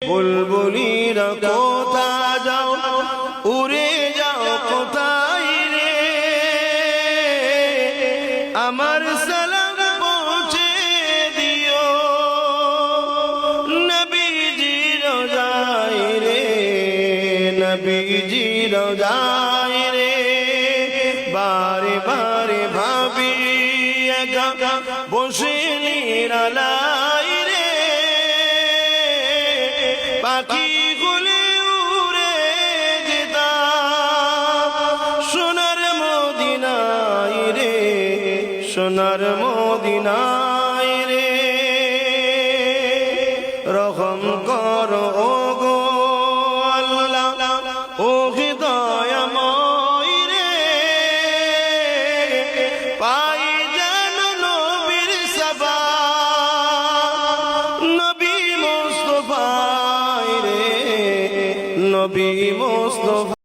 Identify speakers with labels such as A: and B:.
A: বুলবুলিরা কোথা যাও, উড়ে যাও কোথায় রে, আমার সালাম পৌঁছে দিও নবীজি রোজায় রে, নবীজি রোজায় রে। বারে বারে ভাবি একা বসে নিরালাই রে, পাখি গুলি উড়ে যেতাম সোনার মদিনায় রে, সোনার মদিনায় রে। রহম করো ও গো আল্লাহ, ও দয়াময় রে, পাই যেন নবীর সাবা, নবী মুস্তাফা রে, নবী মুস্তাফা।